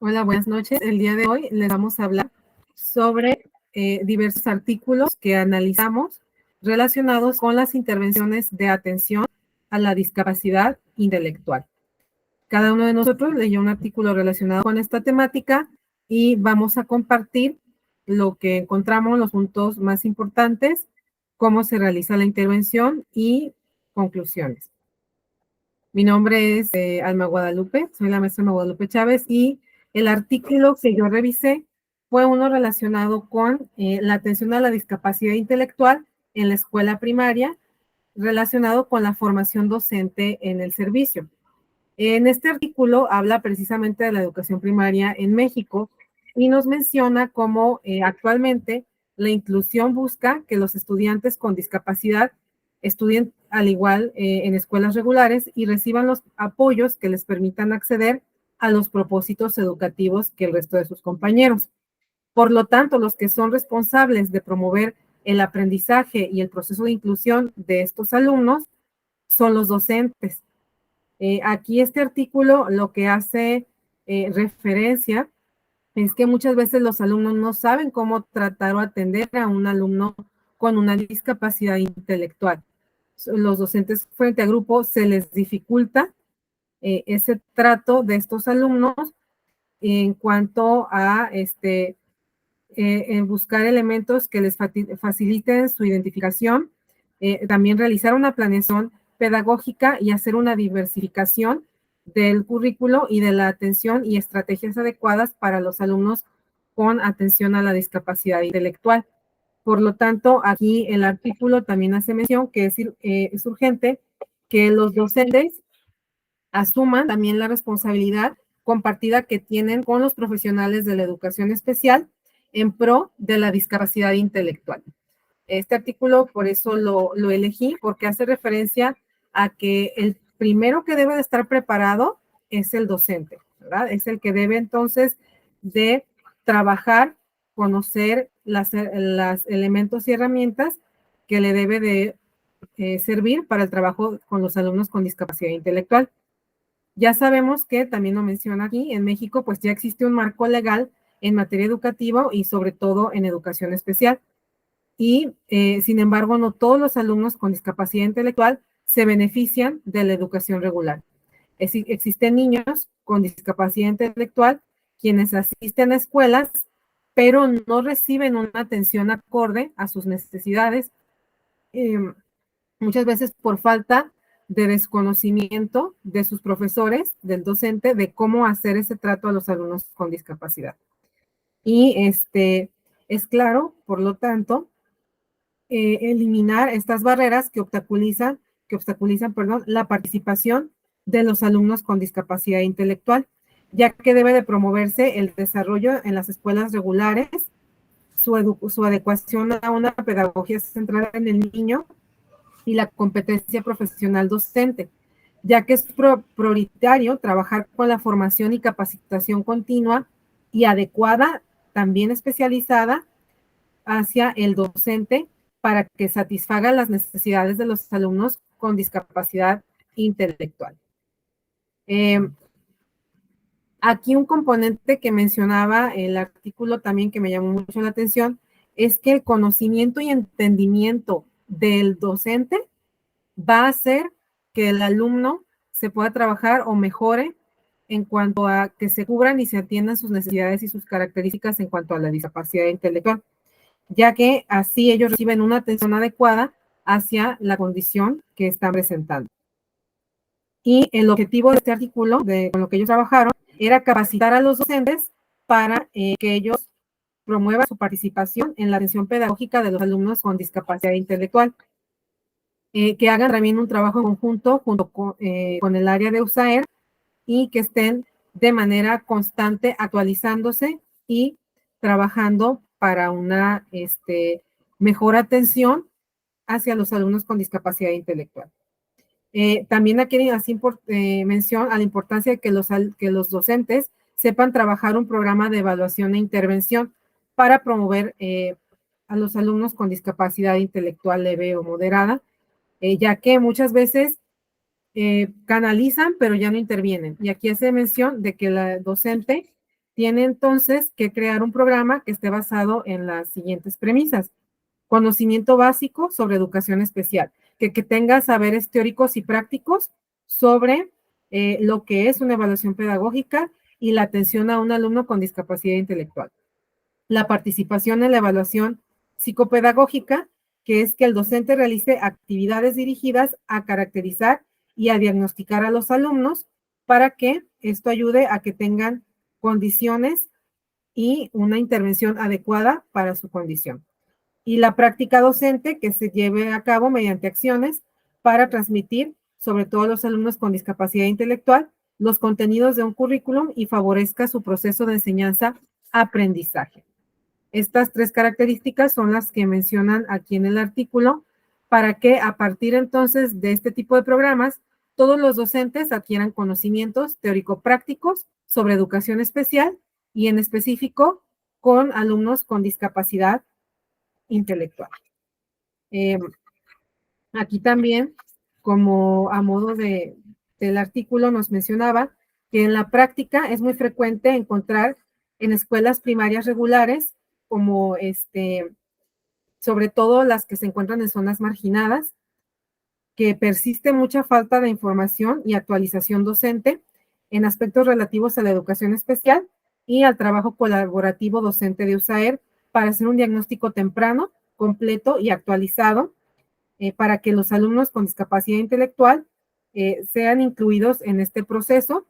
Hola, buenas noches. El día de hoy les vamos a hablar sobre diversos artículos que analizamos relacionados con las intervenciones de atención a la discapacidad intelectual. Cada uno de nosotros leyó un artículo relacionado con esta temática y vamos a compartir lo que encontramos, los puntos más importantes, cómo se realiza la intervención y conclusiones. Mi nombre es Alma Guadalupe, soy la maestra Alma Guadalupe Chávez y el artículo que yo revisé fue uno relacionado con la atención a la discapacidad intelectual en la escuela primaria, relacionado con la formación docente en el servicio. En este artículo habla precisamente de la educación primaria en México y nos menciona cómo actualmente la inclusión busca que los estudiantes con discapacidad estudien al igual en escuelas regulares y reciban los apoyos que les permitan acceder a los propósitos educativos que el resto de sus compañeros. Por lo tanto, los que son responsables de promover el aprendizaje y el proceso de inclusión de estos alumnos son los docentes. Aquí este artículo lo que hace referencia es que muchas veces los alumnos no saben cómo tratar o atender a un alumno con una discapacidad intelectual. Los docentes frente a grupo se les dificulta ese trato de estos alumnos en cuanto a en buscar elementos que les faciliten su identificación, también realizar una planeación pedagógica y hacer una diversificación del currículo y de la atención y estrategias adecuadas para los alumnos con atención a la discapacidad intelectual. Por lo tanto, aquí el artículo también hace mención que es urgente que los docentes asuman también la responsabilidad compartida que tienen con los profesionales de la educación especial en pro de la discapacidad intelectual. Este artículo por eso lo elegí, porque hace referencia a que el primero que debe de estar preparado es el docente, ¿verdad? Es el que debe entonces de trabajar, conocer las elementos y herramientas que le debe de servir para el trabajo con los alumnos con discapacidad intelectual. Ya sabemos que, también lo menciona aquí, en México pues ya existe un marco legal en materia educativa y sobre todo en educación especial. Y sin embargo, no todos los alumnos con discapacidad intelectual se benefician de la educación regular. Existen niños con discapacidad intelectual quienes asisten a escuelas, pero no reciben una atención acorde a sus necesidades, muchas veces por falta de desconocimiento de sus profesores, del docente, de cómo hacer ese trato a los alumnos con discapacidad. Y es claro, por lo tanto, eliminar estas barreras que obstaculizan, la participación de los alumnos con discapacidad intelectual, ya que debe de promoverse el desarrollo en las escuelas regulares, su adecuación a una pedagogía centrada en el niño y la competencia profesional docente, ya que es prioritario trabajar con la formación y capacitación continua y adecuada, también especializada, hacia el docente para que satisfaga las necesidades de los alumnos con discapacidad intelectual. Aquí un componente que mencionaba el artículo también que me llamó mucho la atención es que el conocimiento y entendimiento del docente va a hacer que el alumno se pueda trabajar o mejore en cuanto a que se cubran y se atiendan sus necesidades y sus características en cuanto a la discapacidad intelectual, ya que así ellos reciben una atención adecuada hacia la condición que están presentando. Y el objetivo de este artículo, con lo que ellos trabajaron, era capacitar a los docentes para que ellos promuevan su participación en la atención pedagógica de los alumnos con discapacidad intelectual, que hagan también un trabajo conjunto junto con el área de USAER y que estén de manera constante actualizándose y trabajando para una mejor atención hacia los alumnos con discapacidad intelectual. También aquí hace mención a la importancia de que los docentes sepan trabajar un programa de evaluación e intervención para promover a los alumnos con discapacidad intelectual leve o moderada, ya que muchas veces canalizan, pero ya no intervienen. Y aquí hace mención de que la docente tiene entonces que crear un programa que esté basado en las siguientes premisas. Conocimiento básico sobre educación especial, que tenga saberes teóricos y prácticos sobre lo que es una evaluación pedagógica y la atención a un alumno con discapacidad intelectual. La participación en la evaluación psicopedagógica, que es que el docente realice actividades dirigidas a caracterizar y a diagnosticar a los alumnos para que esto ayude a que tengan condiciones y una intervención adecuada para su condición. Y la práctica docente que se lleve a cabo mediante acciones para transmitir, sobre todo a los alumnos con discapacidad intelectual, los contenidos de un currículum y favorezca su proceso de enseñanza-aprendizaje. Estas 3 características son las que mencionan aquí en el artículo para que a partir entonces de este tipo de programas, todos los docentes adquieran conocimientos teórico-prácticos sobre educación especial y en específico con alumnos con discapacidad intelectual. Aquí también, como a modo del artículo, nos mencionaba que en la práctica es muy frecuente encontrar en escuelas primarias regulares, como sobre todo las que se encuentran en zonas marginadas, que persiste mucha falta de información y actualización docente en aspectos relativos a la educación especial y al trabajo colaborativo docente de USAER para hacer un diagnóstico temprano, completo y actualizado para que los alumnos con discapacidad intelectual sean incluidos en este proceso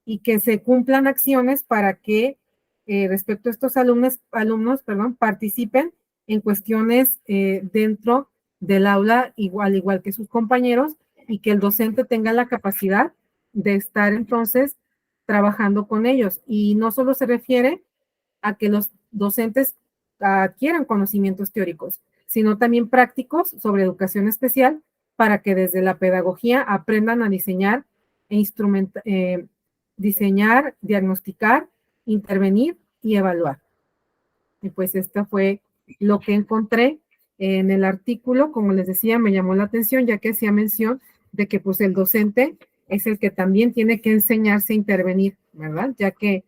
y que se cumplan acciones para que respecto a estos alumnos, participen en cuestiones dentro del aula igual que sus compañeros y que el docente tenga la capacidad de estar entonces trabajando con ellos. Y no solo se refiere a que los docentes adquieran conocimientos teóricos, sino también prácticos sobre educación especial para que desde la pedagogía aprendan a diseñar diseñar, diagnosticar, intervenir y evaluar. Y pues esto fue lo que encontré en el artículo. Como les decía, me llamó la atención ya que hacía mención de que pues el docente es el que también tiene que enseñarse a intervenir, ¿verdad? Ya que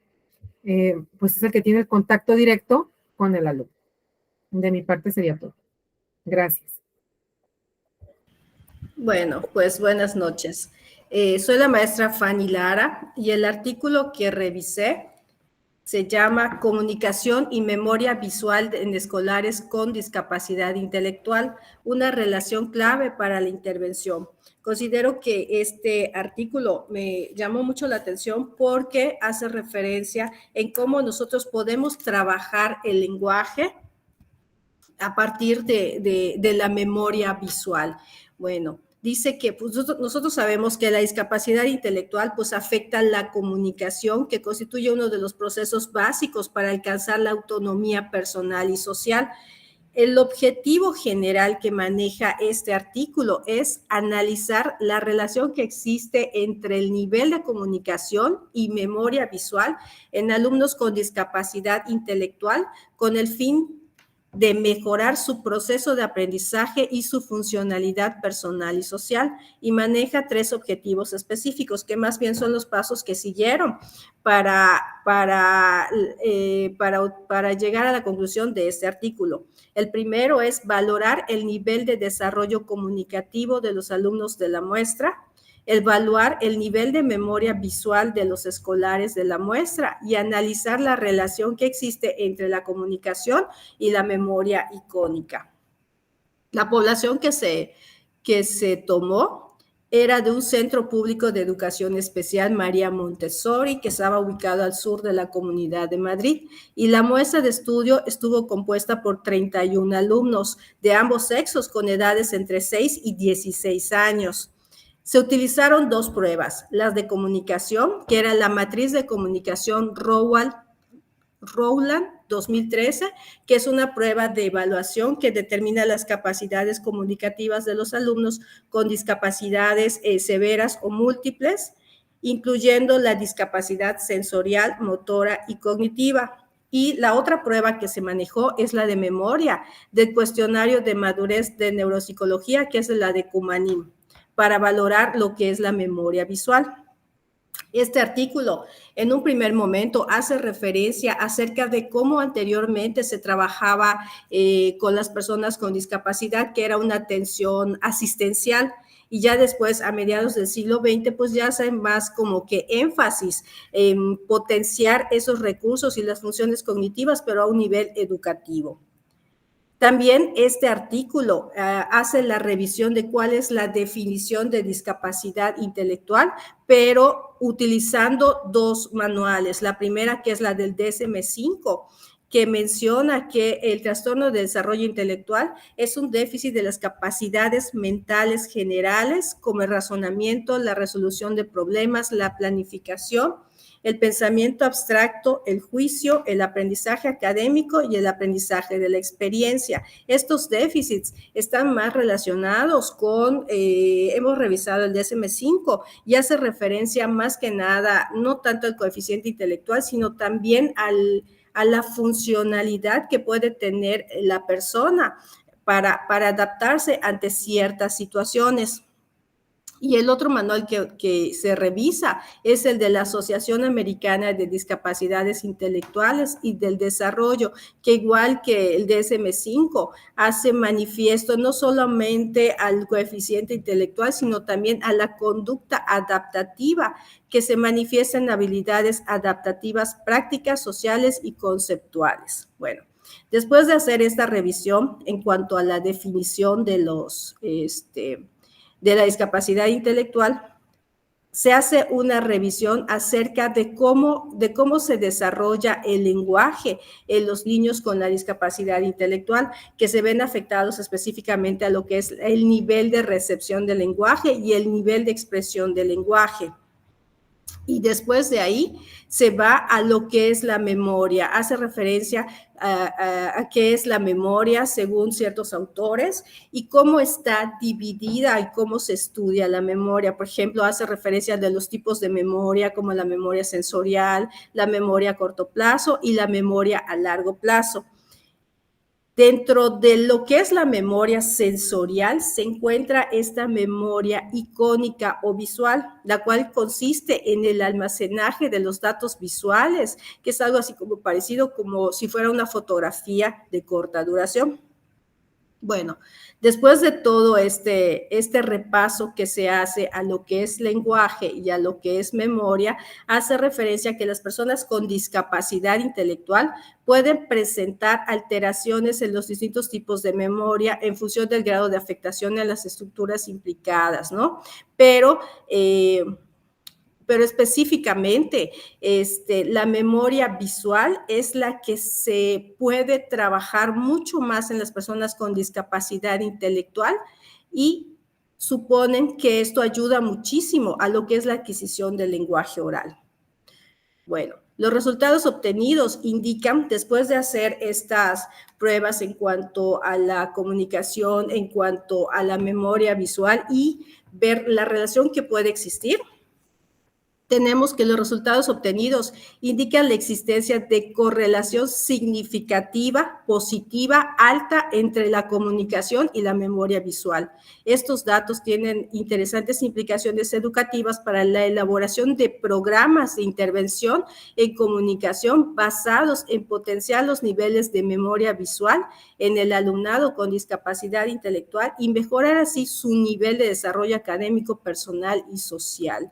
pues es el que tiene el contacto directo con el alumno. De mi parte sería todo. Gracias. Bueno, pues buenas noches. Soy la maestra Fanny Lara y el artículo que revisé se llama Comunicación y Memoria Visual en Escolares con Discapacidad Intelectual, una relación clave para la intervención. Considero que este artículo me llamó mucho la atención porque hace referencia en cómo nosotros podemos trabajar el lenguaje a partir de la memoria visual. Bueno, dice que pues, nosotros sabemos que la discapacidad intelectual pues afecta la comunicación, que constituye uno de los procesos básicos para alcanzar la autonomía personal y social. El objetivo general que maneja este artículo es analizar la relación que existe entre el nivel de comunicación y memoria visual en alumnos con discapacidad intelectual con el fin de mejorar su proceso de aprendizaje y su funcionalidad personal y social, y maneja 3 objetivos específicos, que más bien son los pasos que siguieron para llegar a la conclusión de este artículo. El primero es valorar el nivel de desarrollo comunicativo de los alumnos de la muestra, evaluar el nivel de memoria visual de los escolares de la muestra y analizar la relación que existe entre la comunicación y la memoria icónica. La población que se tomó era de un centro público de educación especial María Montessori, que estaba ubicado al sur de la Comunidad de Madrid, y la muestra de estudio estuvo compuesta por 31 alumnos de ambos sexos con edades entre 6 y 16 años. Se utilizaron 2 pruebas, las de comunicación, que era la matriz de comunicación Rowland 2013, que es una prueba de evaluación que determina las capacidades comunicativas de los alumnos con discapacidades severas o múltiples, incluyendo la discapacidad sensorial, motora y cognitiva. Y la otra prueba que se manejó es la de memoria, del cuestionario de madurez de neuropsicología, que es la de Cumanim, para valorar lo que es la memoria visual. Este artículo, en un primer momento, hace referencia acerca de cómo anteriormente se trabajaba con las personas con discapacidad, que era una atención asistencial, y ya después, a mediados del siglo XX, pues ya hace más como que énfasis en potenciar esos recursos y las funciones cognitivas, pero a un nivel educativo. También este artículo hace la revisión de cuál es la definición de discapacidad intelectual, pero utilizando dos manuales. La primera, que es la del DSM-5, que menciona que el trastorno de desarrollo intelectual es un déficit de las capacidades mentales generales, como el razonamiento, la resolución de problemas, la planificación, el pensamiento abstracto, el juicio, el aprendizaje académico y el aprendizaje de la experiencia. Estos déficits están más relacionados con, hemos revisado el DSM-5 y hace referencia más que nada, no tanto al coeficiente intelectual, sino también a la funcionalidad que puede tener la persona para adaptarse ante ciertas situaciones. Y el otro manual que se revisa es el de la Asociación Americana de Discapacidades Intelectuales y del Desarrollo, que igual que el DSM-5 hace manifiesto no solamente al coeficiente intelectual, sino también a la conducta adaptativa, que se manifiesta en habilidades adaptativas prácticas, sociales y conceptuales. Bueno, después de hacer esta revisión en cuanto a la definición de de la discapacidad intelectual, se hace una revisión acerca de cómo se desarrolla el lenguaje en los niños con la discapacidad intelectual, que se ven afectados específicamente a lo que es el nivel de recepción del lenguaje y el nivel de expresión del lenguaje. Y después de ahí se va a lo que es la memoria, hace referencia a qué es la memoria según ciertos autores y cómo está dividida y cómo se estudia la memoria. Por ejemplo, hace referencia de los tipos de memoria como la memoria sensorial, la memoria a corto plazo y la memoria a largo plazo. Dentro de lo que es la memoria sensorial se encuentra esta memoria icónica o visual, la cual consiste en el almacenaje de los datos visuales, que es algo así como parecido como si fuera una fotografía de corta duración. Bueno, después de todo este repaso que se hace a lo que es lenguaje y a lo que es memoria, hace referencia a que las personas con discapacidad intelectual pueden presentar alteraciones en los distintos tipos de memoria en función del grado de afectación a las estructuras implicadas, ¿no? Pero específicamente la memoria visual es la que se puede trabajar mucho más en las personas con discapacidad intelectual y suponen que esto ayuda muchísimo a lo que es la adquisición del lenguaje oral. Bueno, los resultados obtenidos indican, después de hacer estas pruebas en cuanto a la comunicación, en cuanto a la memoria visual y ver la relación que puede existir, tenemos que los resultados obtenidos indican la existencia de correlación significativa, positiva, alta entre la comunicación y la memoria visual. Estos datos tienen interesantes implicaciones educativas para la elaboración de programas de intervención en comunicación basados en potenciar los niveles de memoria visual en el alumnado con discapacidad intelectual y mejorar así su nivel de desarrollo académico, personal y social.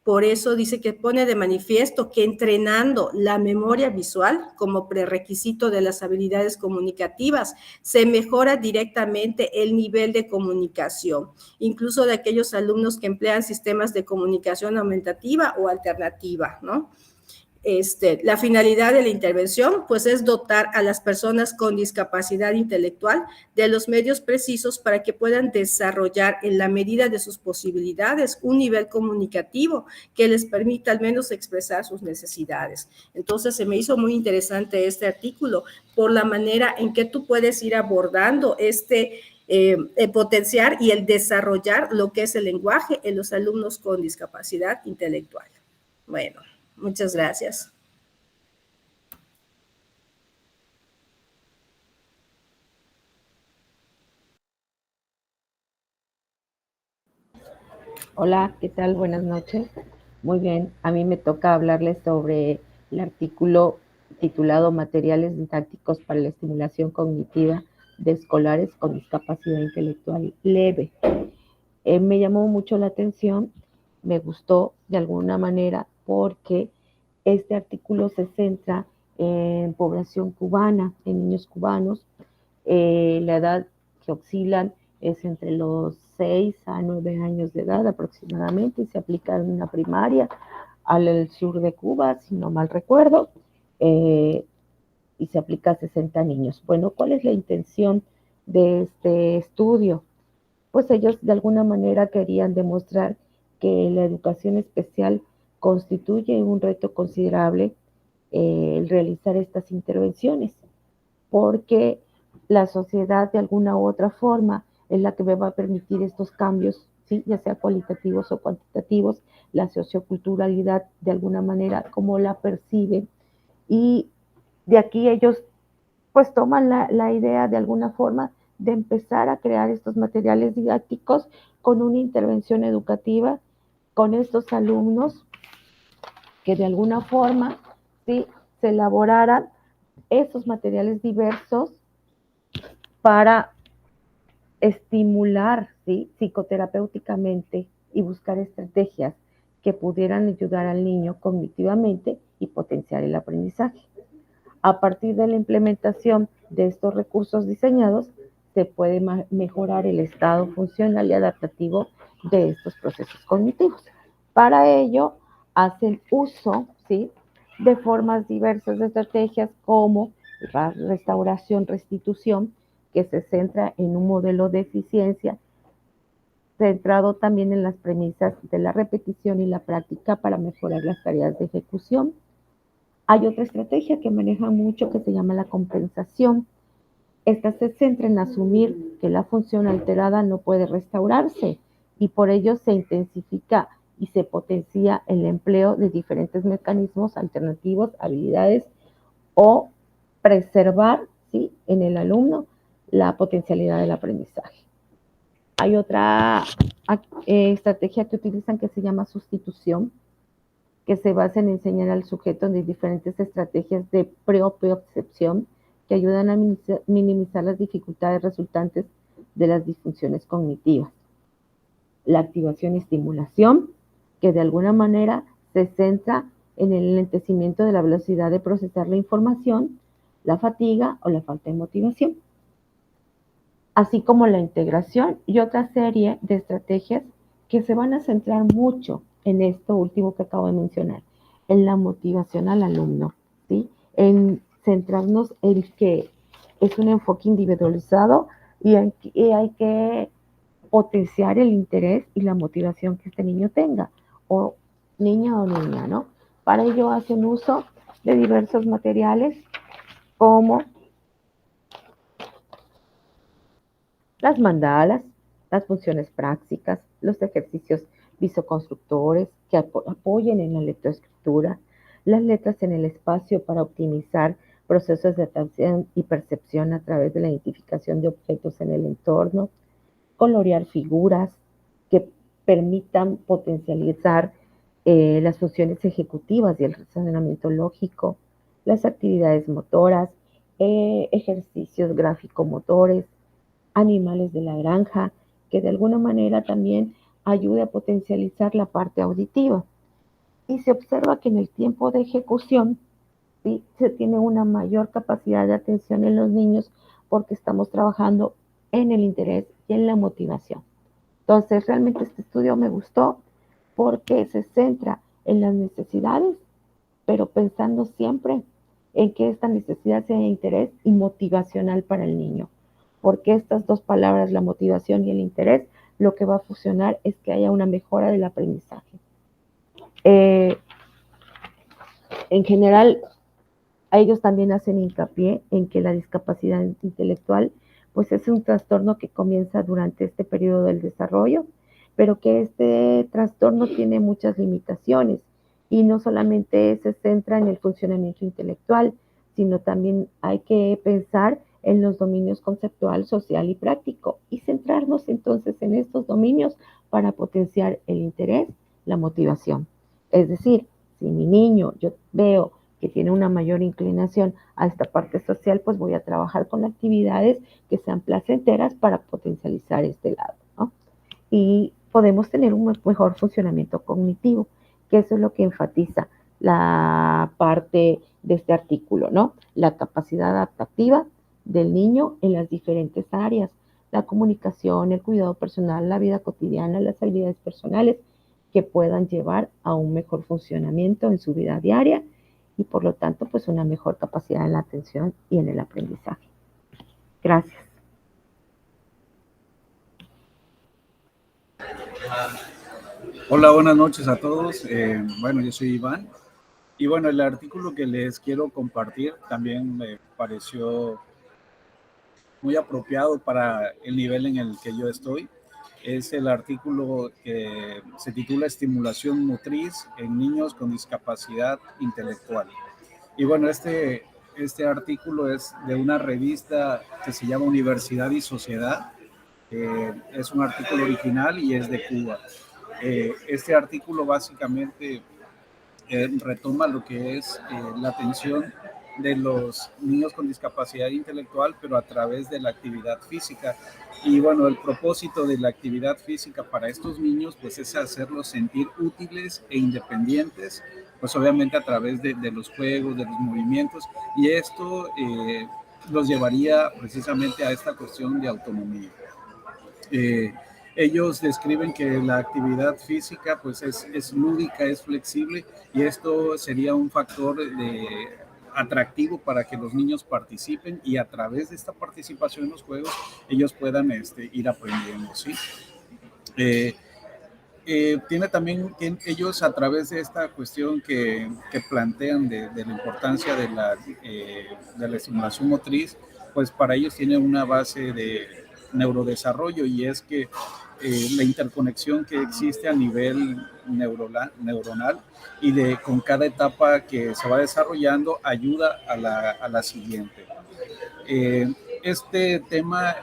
Por eso dice que pone de manifiesto que entrenando la memoria visual como prerequisito de las habilidades comunicativas, se mejora directamente el nivel de comunicación, incluso de aquellos alumnos que emplean sistemas de comunicación aumentativa o alternativa, ¿no? La finalidad de la intervención, pues, es dotar a las personas con discapacidad intelectual de los medios precisos para que puedan desarrollar en la medida de sus posibilidades un nivel comunicativo que les permita al menos expresar sus necesidades. Entonces, se me hizo muy interesante este artículo por la manera en que tú puedes ir abordando el potenciar y el desarrollar lo que es el lenguaje en los alumnos con discapacidad intelectual. Bueno. Muchas gracias. Hola, ¿qué tal? Buenas noches. Muy bien, a mí me toca hablarles sobre el artículo titulado Materiales didácticos para la estimulación cognitiva de escolares con discapacidad intelectual leve. Me llamó mucho la atención, me gustó de alguna manera porque este artículo se centra en población cubana, en niños cubanos. La edad que oscilan es entre los 6 a 9 años de edad aproximadamente y se aplica en una primaria al sur de Cuba, si no mal recuerdo, y se aplica a 60 niños. Bueno, ¿cuál es la intención de este estudio? Pues ellos de alguna manera querían demostrar que la educación especial constituye un reto considerable el realizar estas intervenciones, porque la sociedad de alguna u otra forma es la que me va a permitir estos cambios, ¿sí? Ya sea cualitativos o cuantitativos, la socioculturalidad de alguna manera, cómo la perciben, y de aquí ellos pues toman la idea de alguna forma de empezar a crear estos materiales didácticos con una intervención educativa con estos alumnos que de alguna forma ¿sí? se elaboraran esos materiales diversos para estimular ¿sí? psicoterapéuticamente y buscar estrategias que pudieran ayudar al niño cognitivamente y potenciar el aprendizaje. A partir de la implementación de estos recursos diseñados, se puede mejorar el estado funcional y adaptativo de estos procesos cognitivos. Para ello, hacen uso ¿sí? de formas diversas de estrategias como la restauración, restitución, que se centra en un modelo de eficiencia centrado también en las premisas de la repetición y la práctica para mejorar las tareas de ejecución. Hay otra estrategia que maneja mucho que se llama la compensación. Esta se centra en asumir que la función alterada no puede restaurarse y por ello se intensifica y se potencia el empleo de diferentes mecanismos alternativos, habilidades o preservar ¿sí? en el alumno la potencialidad del aprendizaje. Hay otra estrategia que utilizan que se llama sustitución, que se basa en enseñar al sujeto de diferentes estrategias de propiocepción que ayudan a minimizar las dificultades resultantes de las disfunciones cognitivas. La activación y estimulación, que de alguna manera se centra en el enlentecimiento de la velocidad de procesar la información, la fatiga o la falta de motivación, así como la integración y otra serie de estrategias que se van a centrar mucho en esto último que acabo de mencionar, en la motivación al alumno, ¿sí? En centrarnos en que es un enfoque individualizado y hay que potenciar el interés y la motivación que este niño tenga, o niña o niña, ¿no? Para ello hacen uso de diversos materiales como las mandalas, las funciones prácticas, los ejercicios visoconstructores que apoyen en la lectoescritura, las letras en el espacio para optimizar procesos de atención y percepción a través de la identificación de objetos en el entorno, colorear figuras que permitan potencializar las funciones ejecutivas y el razonamiento lógico, las actividades motoras, ejercicios gráfico-motores, animales de la granja, que de alguna manera también ayude a potencializar la parte auditiva. Y se observa que en el tiempo de ejecución ¿sí? se tiene una mayor capacidad de atención en los niños porque estamos trabajando en el interés y en la motivación. Entonces, realmente este estudio me gustó porque se centra en las necesidades, pero pensando siempre en que esta necesidad sea de interés y motivacional para el niño. Porque estas dos palabras, la motivación y el interés, lo que va a funcionar es que haya una mejora del aprendizaje. En general, ellos también hacen hincapié en que la discapacidad intelectual pues es un trastorno que comienza durante este periodo del desarrollo, pero que este trastorno tiene muchas limitaciones y no solamente se centra en el funcionamiento intelectual, sino también hay que pensar en los dominios conceptual, social y práctico y centrarnos entonces en estos dominios para potenciar el interés, la motivación. Es decir, si mi niño yo veo que tiene una mayor inclinación a esta parte social, pues voy a trabajar con actividades que sean placenteras para potencializar este lado, ¿no? Y podemos tener un mejor funcionamiento cognitivo, que eso es lo que enfatiza la parte de este artículo, ¿no? La capacidad adaptativa del niño en las diferentes áreas, la comunicación, el cuidado personal, la vida cotidiana, las habilidades personales que puedan llevar a un mejor funcionamiento en su vida diaria y por lo tanto pues una mejor capacidad en la atención y en el aprendizaje. Gracias. Hola, buenas noches a todos. Bueno, yo soy Iván. Y bueno, el artículo que les quiero compartir también me pareció muy apropiado para el nivel en el que yo estoy. Es el artículo que se titula Estimulación motriz en niños con discapacidad intelectual. Y bueno, este artículo es de una revista que se llama Universidad y Sociedad. Es un artículo original y es de Cuba. Este artículo básicamente retoma lo que es la atención de los niños con discapacidad intelectual, pero a través de la actividad física. Y bueno, el propósito de la actividad física para estos niños, pues es hacerlos sentir útiles e independientes, pues obviamente a través de los juegos, de los movimientos, y esto los llevaría precisamente a esta cuestión de autonomía. Ellos describen que la actividad física pues es lúdica, es flexible y esto sería un factor atractivo para que los niños participen y a través de esta participación en los juegos ellos puedan ir aprendiendo, ¿sí? Tiene también ellos a través de esta cuestión que plantean de la importancia de la estimulación motriz, pues para ellos tiene una base de neurodesarrollo y es que la interconexión que existe a nivel neuronal y con cada etapa que se va desarrollando ayuda a la siguiente. Este tema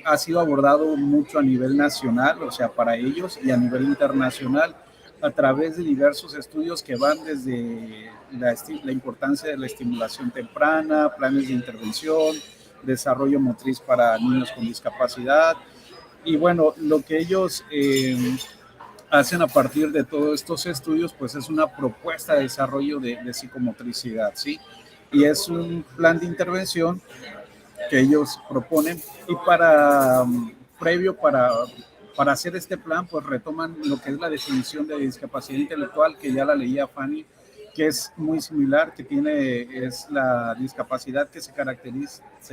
ha sido abordado mucho a nivel nacional, o sea, para ellos, y a nivel internacional, a través de diversos estudios que van desde la importancia de la estimulación temprana, planes de intervención, desarrollo motriz para niños con discapacidad. Y bueno, lo que ellos hacen a partir de todos estos estudios, pues es una propuesta de desarrollo de psicomotricidad, ¿sí? Y es un plan de intervención que ellos proponen y previo para hacer este plan, pues retoman lo que es la definición de discapacidad intelectual, que ya la leía Fanny, que es muy similar, es la discapacidad que se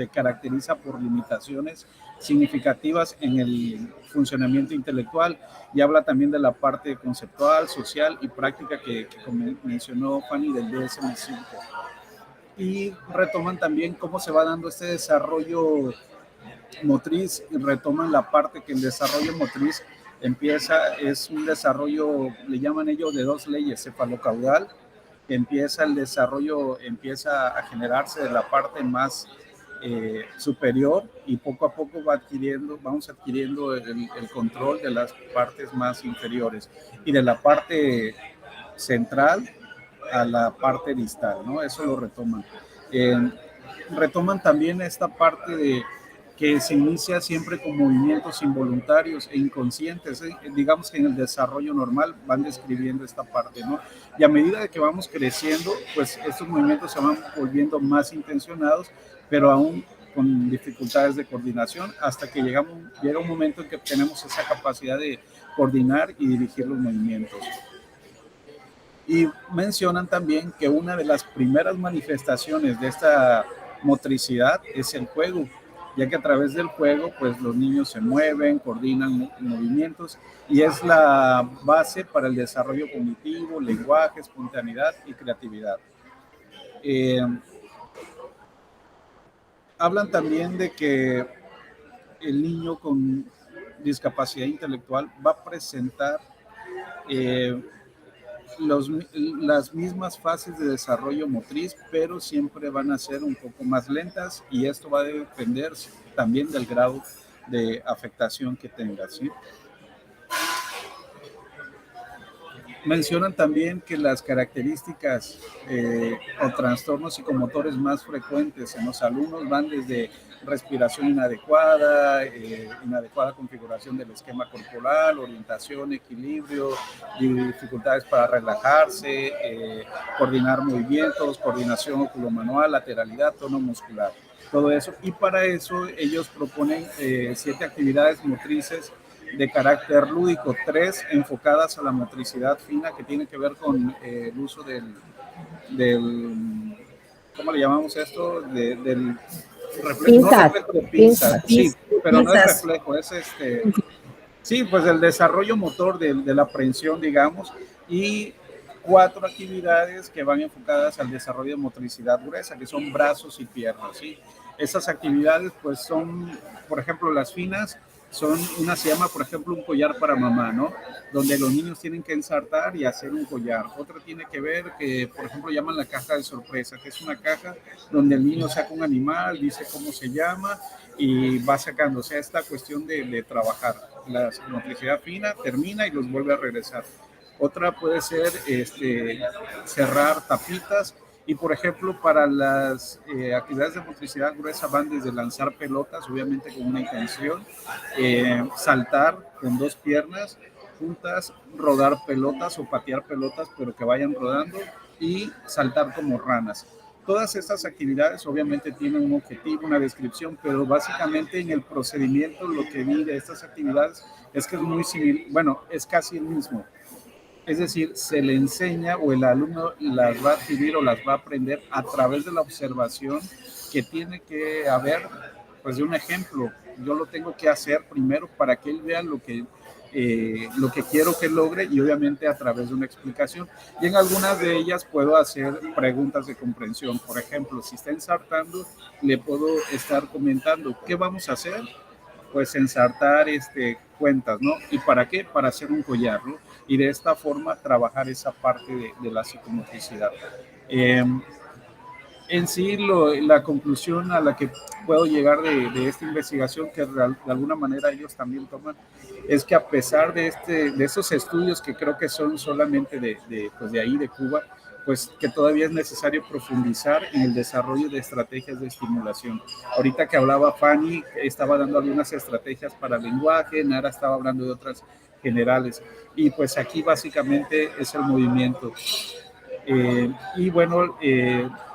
caracteriza por limitaciones significativas en el funcionamiento intelectual y habla también de la parte conceptual, social y práctica que como mencionó Fanny del DSM-5. Y retoman también cómo se va dando este desarrollo motriz, y retoman la parte que el desarrollo motriz es un desarrollo, le llaman ellos de dos leyes, cefalocaudal, que empieza a generarse de la parte más superior y poco a poco vamos adquiriendo el control de las partes más inferiores y de la parte central a la parte distal, ¿no? Eso lo retoman. Retoman también esta parte de que se inicia siempre con movimientos involuntarios e inconscientes, digamos que en el desarrollo normal van describiendo esta parte, ¿no? Y a medida de que vamos creciendo, pues estos movimientos se van volviendo más intencionados, pero aún con dificultades de coordinación, hasta que llega un momento en que tenemos esa capacidad de coordinar y dirigir los movimientos. Y mencionan también que una de las primeras manifestaciones de esta motricidad es el juego, ya que a través del juego, pues los niños se mueven, coordinan movimientos y es la base para el desarrollo cognitivo, lenguaje, espontaneidad y creatividad. Hablan también de que el niño con discapacidad intelectual va a presentar las mismas fases de desarrollo motriz, pero siempre van a ser un poco más lentas y esto va a depender también del grado de afectación que tenga, ¿sí? Mencionan también que las características o trastornos psicomotores más frecuentes en los alumnos van desde respiración inadecuada, inadecuada configuración del esquema corporal, orientación, equilibrio, dificultades para relajarse, coordinar movimientos, coordinación oculomanual, lateralidad, tono muscular, todo eso. Y para eso ellos proponen 7 actividades motrices de carácter lúdico, 3 enfocadas a la motricidad fina, que tiene que ver con el uso del ¿cómo le llamamos esto? Del reflejo, no reflejo de pinza, sí, pero no es reflejo, es sí, pues el desarrollo motor de la aprehensión, digamos, y 4 actividades que van enfocadas al desarrollo de motricidad gruesa, que son brazos y piernas, ¿sí? Esas actividades, pues son, por ejemplo, las finas, una se llama, por ejemplo, un collar para mamá, ¿no? Donde los niños tienen que ensartar y hacer un collar. Otra tiene que ver que, por ejemplo, llaman la caja de sorpresa, que es una caja donde el niño saca un animal, dice cómo se llama y va sacando. O sea, esta cuestión de trabajar. La motricidad fina termina y los vuelve a regresar. Otra puede ser cerrar tapitas. Y, por ejemplo, para las actividades de motricidad gruesa van desde lanzar pelotas, obviamente con una intención, saltar con 2 piernas juntas, rodar pelotas o patear pelotas, pero que vayan rodando, y saltar como ranas. Todas estas actividades obviamente tienen un objetivo, una descripción, pero básicamente en el procedimiento lo que vi de estas actividades es que es muy similar, bueno, es casi el mismo. Es decir, se le enseña o el alumno las va a adquirir o las va a aprender a través de la observación que tiene que haber, pues de un ejemplo. Yo lo tengo que hacer primero para que él vea lo que quiero que logre y obviamente a través de una explicación. Y en algunas de ellas puedo hacer preguntas de comprensión. Por ejemplo, si está ensartando, le puedo estar comentando, ¿qué vamos a hacer? Pues ensartar cuentas, ¿no? ¿Y para qué? Para hacer un collar, ¿no? Y de esta forma trabajar esa parte de la psicomotricidad. En sí, la conclusión a la que puedo llegar de esta investigación, que de alguna manera ellos también toman, es que a pesar de esos estudios que creo que son solamente de ahí, de Cuba, pues que todavía es necesario profundizar en el desarrollo de estrategias de estimulación. Ahorita que hablaba Fanny, estaba dando algunas estrategias para el lenguaje, Nara estaba hablando de otras generales, y pues aquí básicamente es el movimiento. Y bueno,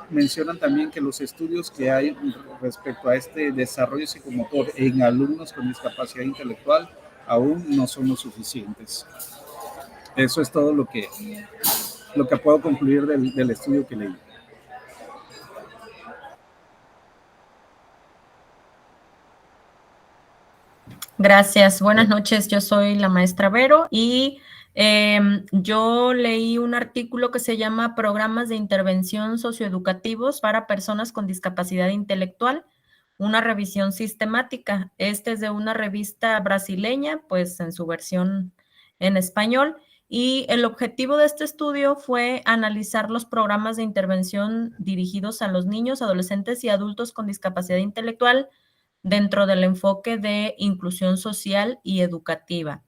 mencionan también que los estudios que hay respecto a este desarrollo psicomotor en alumnos con discapacidad intelectual aún no son lo suficientes. Eso es todo lo que puedo concluir del estudio que leí. Gracias, buenas noches, yo soy la maestra Vero y yo leí un artículo que se llama Programas de Intervención Socioeducativos para Personas con Discapacidad Intelectual, una revisión sistemática. Este es de una revista brasileña, pues en su versión en español, y el objetivo de este estudio fue analizar los programas de intervención dirigidos a los niños, adolescentes y adultos con discapacidad intelectual dentro del enfoque de inclusión social y educativa.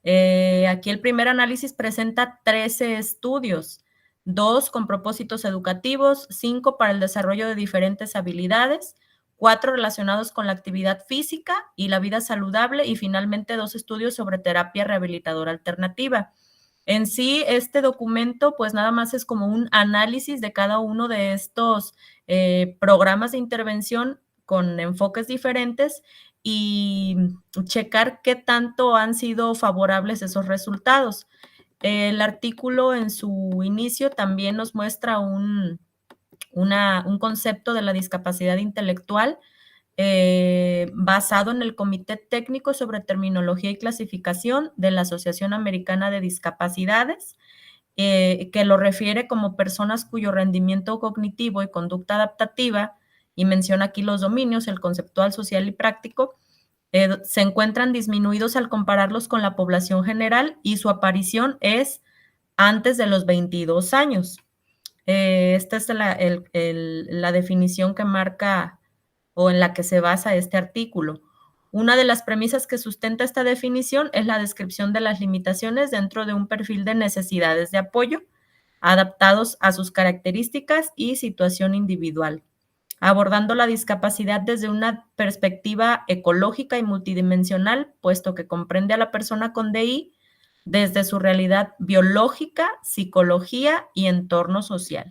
Aquí el primer análisis presenta 13 estudios, 2 con propósitos educativos, 5 para el desarrollo de diferentes habilidades, 4 relacionados con la actividad física y la vida saludable y finalmente 2 estudios sobre terapia rehabilitadora alternativa. En sí, este documento pues nada más es como un análisis de cada uno de estos programas de intervención con enfoques diferentes y checar qué tanto han sido favorables esos resultados. El artículo en su inicio también nos muestra un concepto de la discapacidad intelectual basado en el Comité Técnico sobre Terminología y Clasificación de la Asociación Americana de Discapacidades, que lo refiere como personas cuyo rendimiento cognitivo y conducta adaptativa, y menciona aquí los dominios, el conceptual, social y práctico, se encuentran disminuidos al compararlos con la población general y su aparición es antes de los 22 años. Esta es la definición que marca o en la que se basa este artículo. Una de las premisas que sustenta esta definición es la descripción de las limitaciones dentro de un perfil de necesidades de apoyo, adaptados a sus características y situación individual, abordando la discapacidad desde una perspectiva ecológica y multidimensional, puesto que comprende a la persona con DI desde su realidad biológica, psicología y entorno social.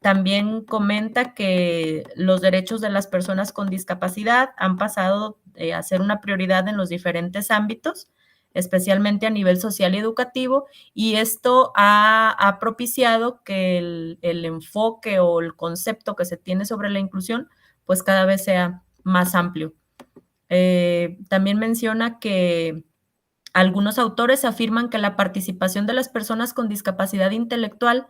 También comenta que los derechos de las personas con discapacidad han pasado a ser una prioridad en los diferentes ámbitos, especialmente a nivel social y educativo, y esto ha propiciado que el enfoque o el concepto que se tiene sobre la inclusión pues cada vez sea más amplio. También menciona que algunos autores afirman que la participación de las personas con discapacidad intelectual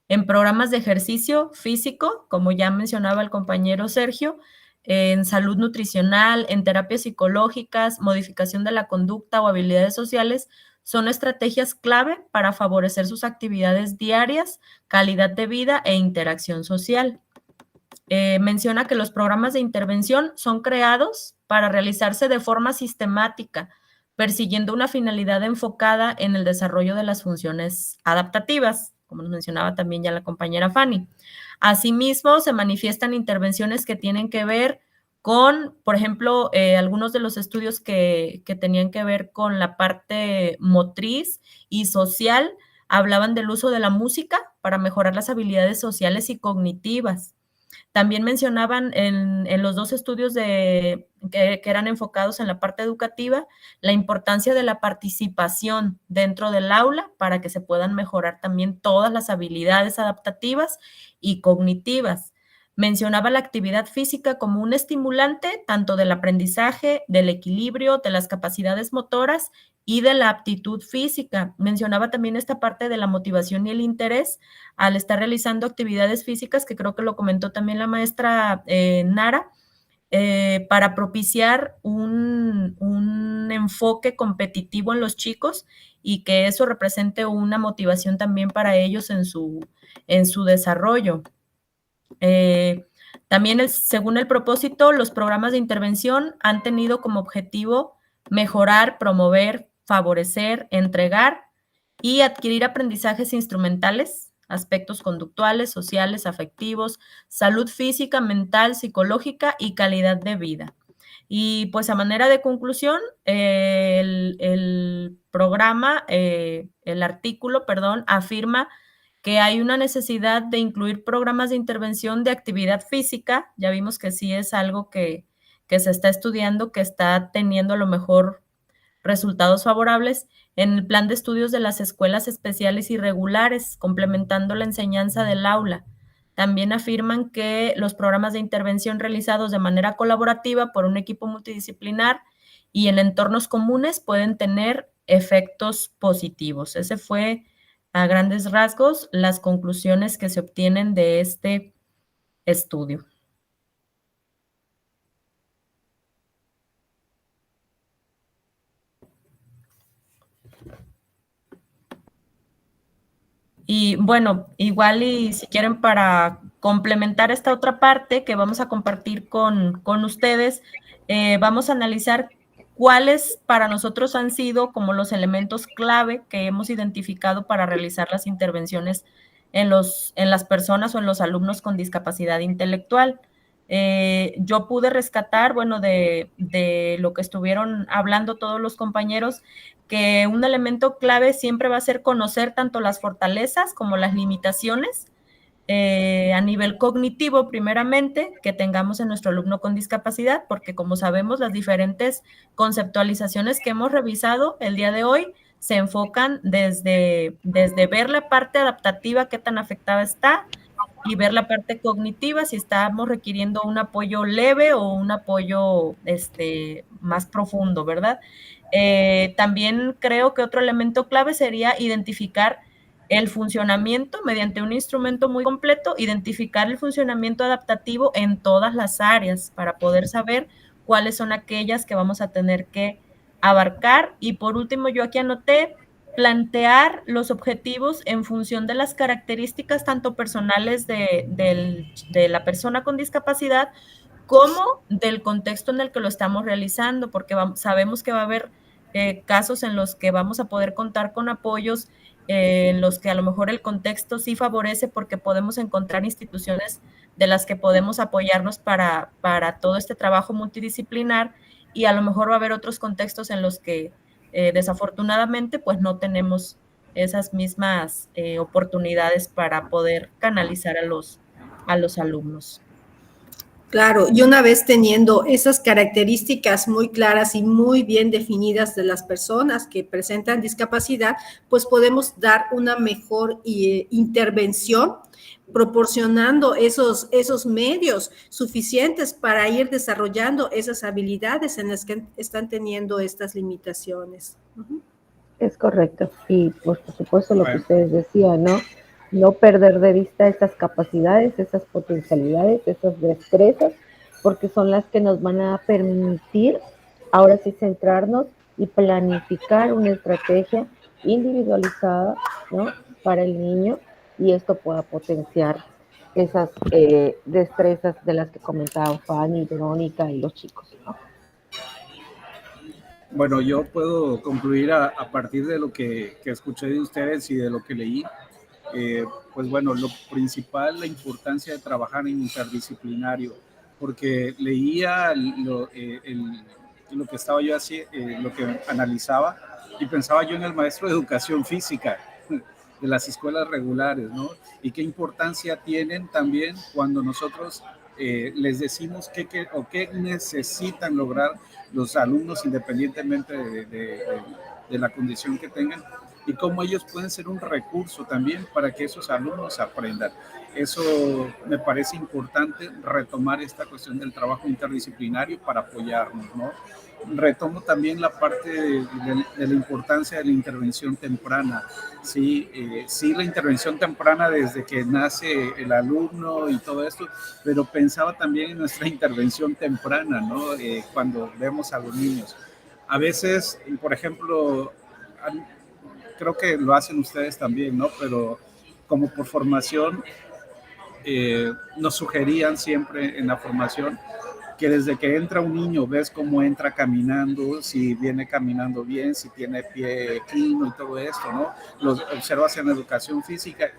en programas de ejercicio físico, como ya mencionaba el compañero Sergio, en salud nutricional, en terapias psicológicas, modificación de la conducta o habilidades sociales, son estrategias clave para favorecer sus actividades diarias, calidad de vida e interacción social. Menciona que los programas de intervención son creados para realizarse de forma sistemática, persiguiendo una finalidad enfocada en el desarrollo de las funciones adaptativas, como nos mencionaba también ya la compañera Fanny. Asimismo, se manifiestan intervenciones que tienen que ver con, por ejemplo, algunos de los estudios que tenían que ver con la parte motriz y social, hablaban del uso de la música para mejorar las habilidades sociales y cognitivas. También mencionaban en los dos estudios que eran enfocados en la parte educativa, la importancia de la participación dentro del aula para que se puedan mejorar también todas las habilidades adaptativas y cognitivas. Mencionaba la actividad física como un estimulante tanto del aprendizaje, del equilibrio, de las capacidades motoras y de la aptitud física. Mencionaba también esta parte de la motivación y el interés al estar realizando actividades físicas, que creo que lo comentó también la maestra Nara, para propiciar un enfoque competitivo en los chicos y que eso represente una motivación también para ellos en su desarrollo. También, según el propósito, los programas de intervención han tenido como objetivo mejorar, promover, favorecer, entregar y adquirir aprendizajes instrumentales, aspectos conductuales, sociales, afectivos, salud física, mental, psicológica y calidad de vida. Y pues a manera de conclusión, el programa, el artículo, perdón, afirma que hay una necesidad de incluir programas de intervención de actividad física. Ya vimos que sí es algo que se está estudiando, que está teniendo a lo mejor resultados favorables en el plan de estudios de las escuelas especiales y regulares, complementando la enseñanza del aula. También afirman que los programas de intervención realizados de manera colaborativa por un equipo multidisciplinar y en entornos comunes pueden tener efectos positivos. Ese fue, a grandes rasgos, las conclusiones que se obtienen de este estudio. Y bueno, igual y si quieren para complementar esta otra parte que vamos a compartir con ustedes, vamos a analizar cuáles para nosotros han sido como los elementos clave que hemos identificado para realizar las intervenciones en las personas o en los alumnos con discapacidad intelectual. Yo pude rescatar, bueno, de lo que estuvieron hablando todos los compañeros, que un elemento clave siempre va a ser conocer tanto las fortalezas como las limitaciones a nivel cognitivo, primeramente, que tengamos en nuestro alumno con discapacidad, porque como sabemos, las diferentes conceptualizaciones que hemos revisado el día de hoy se enfocan desde ver la parte adaptativa, qué tan afectada está, y ver la parte cognitiva, si estamos requiriendo un apoyo leve o un apoyo más profundo, ¿verdad? También creo que otro elemento clave sería identificar el funcionamiento mediante un instrumento muy completo, identificar el funcionamiento adaptativo en todas las áreas para poder saber cuáles son aquellas que vamos a tener que abarcar. Y por último, yo aquí anoté plantear los objetivos en función de las características tanto personales de la persona con discapacidad como del contexto en el que lo estamos realizando, porque sabemos que va a haber casos en los que vamos a poder contar con apoyos, en los que a lo mejor el contexto sí favorece porque podemos encontrar instituciones de las que podemos apoyarnos para todo este trabajo multidisciplinar, y a lo mejor va a haber otros contextos en los que desafortunadamente pues no tenemos esas mismas oportunidades para poder canalizar a los alumnos. Claro, y una vez teniendo esas características muy claras y muy bien definidas de las personas que presentan discapacidad, pues podemos dar una mejor intervención, proporcionando esos medios suficientes para ir desarrollando esas habilidades en las que están teniendo estas limitaciones. Es correcto. Y pues, por supuesto lo que ustedes decían, ¿no? No perder de vista esas capacidades, esas potencialidades, esas destrezas, porque son las que nos van a permitir ahora sí centrarnos y planificar una estrategia individualizada, ¿no? Para el niño, y esto pueda potenciar esas destrezas de las que comentaban Fanny, Verónica y los chicos, ¿no? Bueno, yo puedo concluir a partir de lo que escuché de ustedes y de lo que leí. Pues bueno, lo principal, la importancia de trabajar en interdisciplinario, porque leía lo que estaba yo así, lo que analizaba, y pensaba yo en el maestro de educación física de las escuelas regulares, ¿no? Y qué importancia tienen también cuando nosotros les decimos qué necesitan lograr los alumnos independientemente de la condición que tengan, y cómo ellos pueden ser un recurso también para que esos alumnos aprendan. Eso me parece importante, retomar esta cuestión del trabajo interdisciplinario para apoyarnos, ¿no? Retomo también la parte de la importancia de la intervención temprana. Sí, sí, la intervención temprana desde que nace el alumno y todo esto, pero pensaba también en nuestra intervención temprana, ¿no? Cuando vemos a los niños. A veces, por ejemplo, creo que lo hacen ustedes también, ¿no? Pero como por formación, nos sugerían siempre en la formación que desde que entra un niño ves cómo entra caminando, si viene caminando bien, si tiene pie equino y todo esto, ¿no? Lo observas en educación física,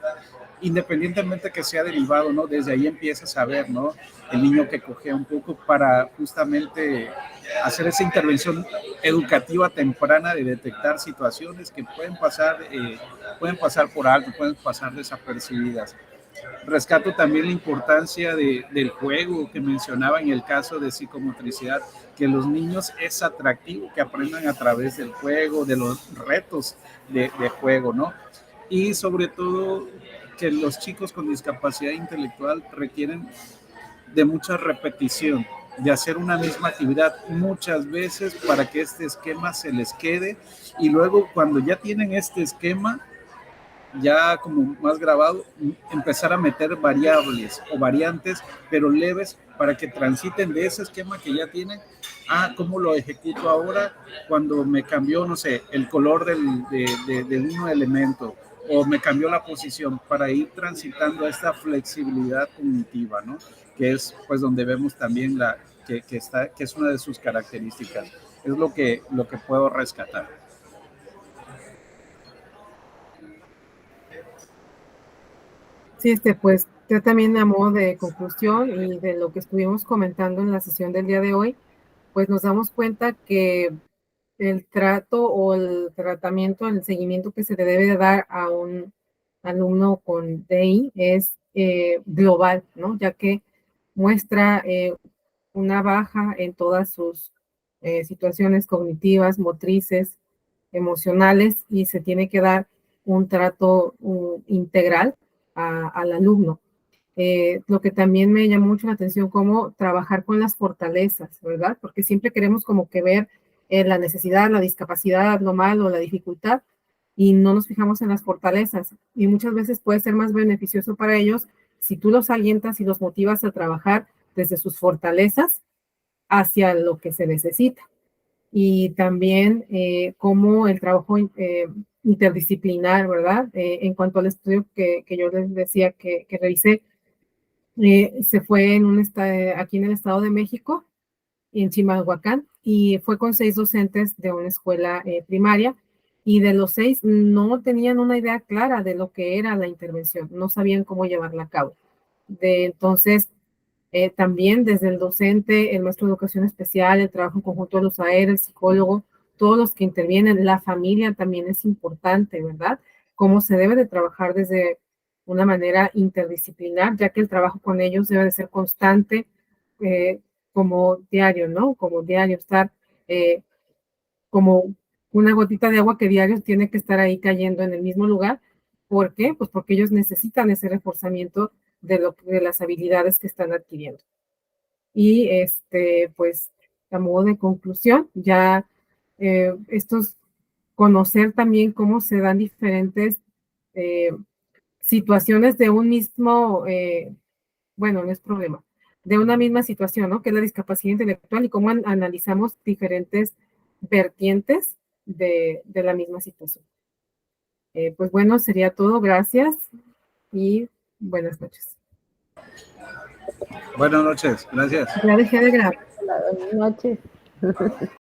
independientemente que sea derivado, ¿no? Desde ahí empiezas a ver, ¿no? El niño que cojea un poco, para justamente hacer esa intervención educativa temprana de detectar situaciones que pueden pasar por alto, pueden pasar desapercibidas. Rescato también la importancia del juego que mencionaba en el caso de psicomotricidad, que los niños es atractivo que aprendan a través del juego, de los retos de juego, ¿no? Y sobre todo que los chicos con discapacidad intelectual requieren de mucha repetición, de hacer una misma actividad muchas veces para que este esquema se les quede, y luego cuando ya tienen este esquema ya como más grabado, empezar a meter variables o variantes, pero leves, para que transiten de ese esquema que ya tienen a cómo lo ejecuto ahora cuando me cambió, no sé, el color de un elemento, o me cambió la posición, para ir transitando a esta flexibilidad cognitiva, ¿no? Que es pues donde vemos también que es una de sus características. Es lo que puedo rescatar. Sí, pues yo también a modo de conclusión y de lo que estuvimos comentando en la sesión del día de hoy, pues nos damos cuenta que el trato o el tratamiento, el seguimiento que se le debe de dar a un alumno con DI es global, ¿no? Ya que muestra una baja en todas sus situaciones cognitivas, motrices, emocionales, y se tiene que dar un trato integral al alumno. Lo que también me llama mucho la atención, cómo trabajar con las fortalezas, ¿verdad? Porque siempre queremos como que ver la necesidad, la discapacidad, lo malo, la dificultad, y no nos fijamos en las fortalezas. Y muchas veces puede ser más beneficioso para ellos si tú los alientas y los motivas a trabajar desde sus fortalezas hacia lo que se necesita. Y también cómo el trabajo interdisciplinar, ¿verdad? En cuanto al estudio que yo les decía que revisé, se fue aquí en el Estado de México, en Chimalhuacán, y fue con 6 docentes de una escuela primaria, y de los 6 no tenían una idea clara de lo que era la intervención, no sabían cómo llevarla a cabo. Entonces, también desde el docente, el maestro de educación especial, el trabajo en conjunto de los AER, el psicólogo, todos los que intervienen, la familia también es importante, ¿verdad? Cómo se debe de trabajar desde una manera interdisciplinar, ya que el trabajo con ellos debe de ser constante, como diario, ¿no? Como diario, estar como una gotita de agua que diario tiene que estar ahí cayendo en el mismo lugar. ¿Por qué? Pues porque ellos necesitan ese reforzamiento de las habilidades que están adquiriendo. Y pues a modo de conclusión, ya conocer también cómo se dan diferentes situaciones de un mismo, bueno, no es problema, de una misma situación, ¿no? Que es la discapacidad intelectual y cómo analizamos diferentes vertientes de la misma situación. Pues bueno, sería todo. Gracias y buenas noches. Buenas noches, gracias. Ya dejé de grabar. Buenas noches.